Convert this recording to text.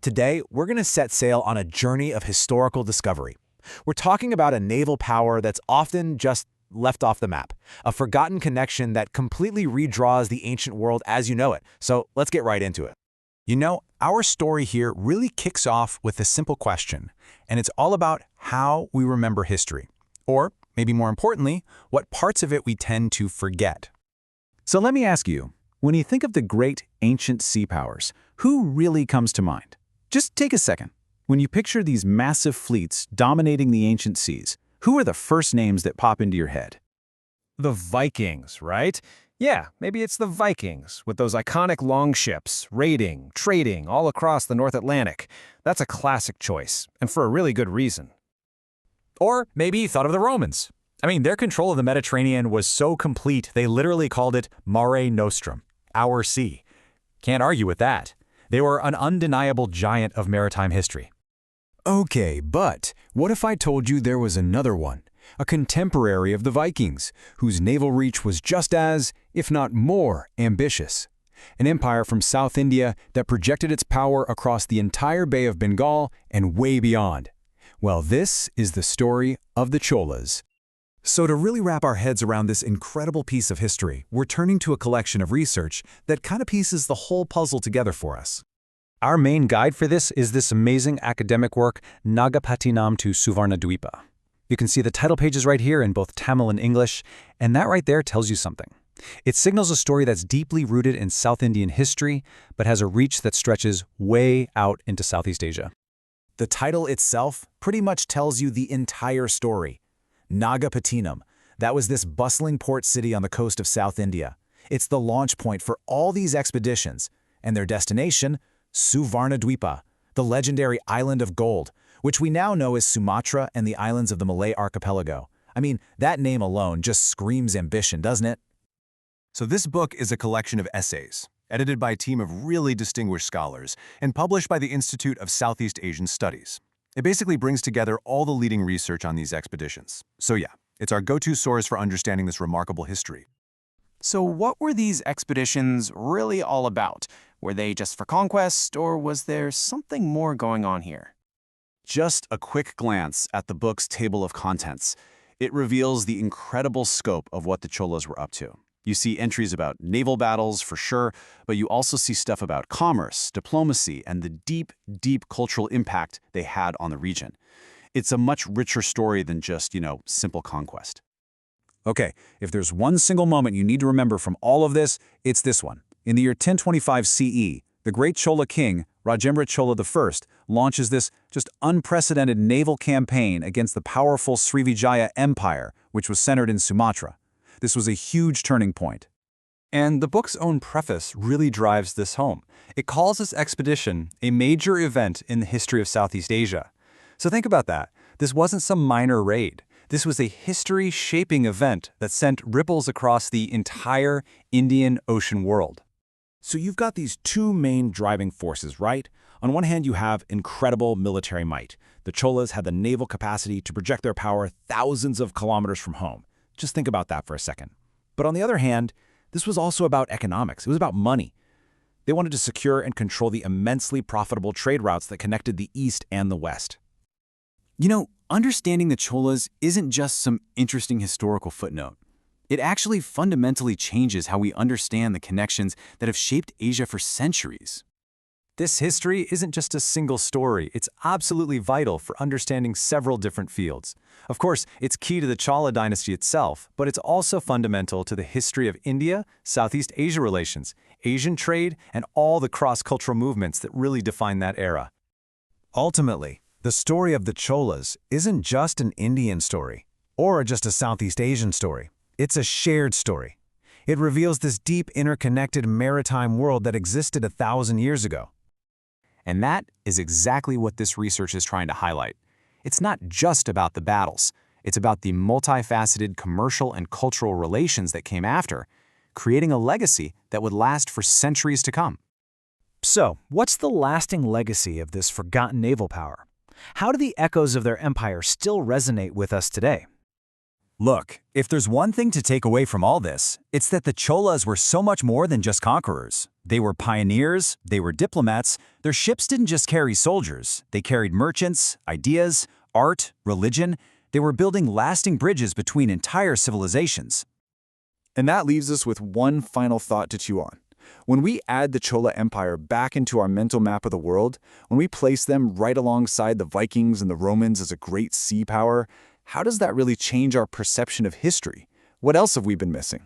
Today, we're going to set sail on a journey of historical discovery. We're talking about a naval power that's often just left off the map, a forgotten connection that completely redraws the ancient world as you know it. So let's get right into it. You know, our story here really kicks off with a simple question, and it's all about how we remember history. Or, maybe more importantly, what parts of it we tend to forget. So let me ask you, when you think of the great ancient sea powers, who really comes to mind? Just take a second. When you picture these massive fleets dominating the ancient seas, who are the first names that pop into your head? The Vikings, right? Yeah, maybe it's the Vikings, with those iconic longships, raiding, trading all across the North Atlantic. That's a classic choice, and for a really good reason. Or maybe you thought of the Romans. I mean, their control of the Mediterranean was so complete, they literally called it Mare Nostrum, our sea. Can't argue with that. They were an undeniable giant of maritime history. Okay, but what if I told you there was another one, a contemporary of the Vikings, whose naval reach was just as, if not more, ambitious? An empire from South India that projected its power across the entire Bay of Bengal and way beyond. Well, this is the story of the Cholas. So to really wrap our heads around this incredible piece of history, we're turning to a collection of research that kind of pieces the whole puzzle together for us. Our main guide for this is this amazing academic work, Nagapattinam to Suvarnadwipa. You can see the title pages right here in both Tamil and English, and that right there tells you something. It signals a story that's deeply rooted in South Indian history, but has a reach that stretches way out into Southeast Asia. The title itself pretty much tells you the entire story. Nagapattinam, that was this bustling port city on the coast of South India. It's the launch point for all these expeditions, and their destination, Suvarnadwipa, the legendary island of gold, which we now know as Sumatra and the islands of the Malay archipelago. I mean, that name alone just screams ambition, doesn't it? So this book is a collection of essays, edited by a team of really distinguished scholars, and published by the Institute of Southeast Asian Studies. It basically brings together all the leading research on these expeditions. So yeah, it's our go-to source for understanding this remarkable history. So what were these expeditions really all about? Were they just for conquest, or was there something more going on here? Just a quick glance at the book's table of contents. It reveals the incredible scope of what the Cholas were up to. You see entries about naval battles, for sure, but you also see stuff about commerce, diplomacy, and the deep, deep cultural impact they had on the region. It's a much richer story than just, simple conquest. Okay, if there's one single moment you need to remember from all of this, it's this one. In the year 1025 CE, the great Chola king, Rajendra Chola I, launches this just unprecedented naval campaign against the powerful Srivijaya Empire, which was centered in Sumatra. This was a huge turning point. And the book's own preface really drives this home. It calls this expedition a major event in the history of Southeast Asia. So think about that. This wasn't some minor raid. This was a history-shaping event that sent ripples across the entire Indian Ocean world. So you've got these two main driving forces, right? On one hand, you have incredible military might. The Cholas had the naval capacity to project their power thousands of kilometers from home. Just think about that for a second. But on the other hand, this was also about economics. It was about money. They wanted to secure and control the immensely profitable trade routes that connected the East and the West. You know, understanding the Cholas isn't just some interesting historical footnote. It actually fundamentally changes how we understand the connections that have shaped Asia for centuries. This history isn't just a single story. It's absolutely vital for understanding several different fields. Of course, it's key to the Chola dynasty itself, but it's also fundamental to the history of India, Southeast Asia relations, Asian trade, and all the cross-cultural movements that really define that era. Ultimately, the story of the Cholas isn't just an Indian story, or just a Southeast Asian story. It's a shared story. It reveals this deep, interconnected maritime world that existed 1,000 years ago. And that is exactly what this research is trying to highlight. It's not just about the battles. It's about the multifaceted commercial and cultural relations that came after, creating a legacy that would last for centuries to come. So, what's the lasting legacy of this forgotten naval power? How do the echoes of their empire still resonate with us today? Look, if there's one thing to take away from all this, it's that the Cholas were so much more than just conquerors. They were pioneers, they were diplomats. Their ships didn't just carry soldiers. They carried merchants, ideas, art, religion. They were building lasting bridges between entire civilizations. And that leaves us with one final thought to chew on. When we add the Chola Empire back into our mental map of the world, when we place them right alongside the Vikings and the Romans as a great sea power, how does that really change our perception of history? What else have we been missing?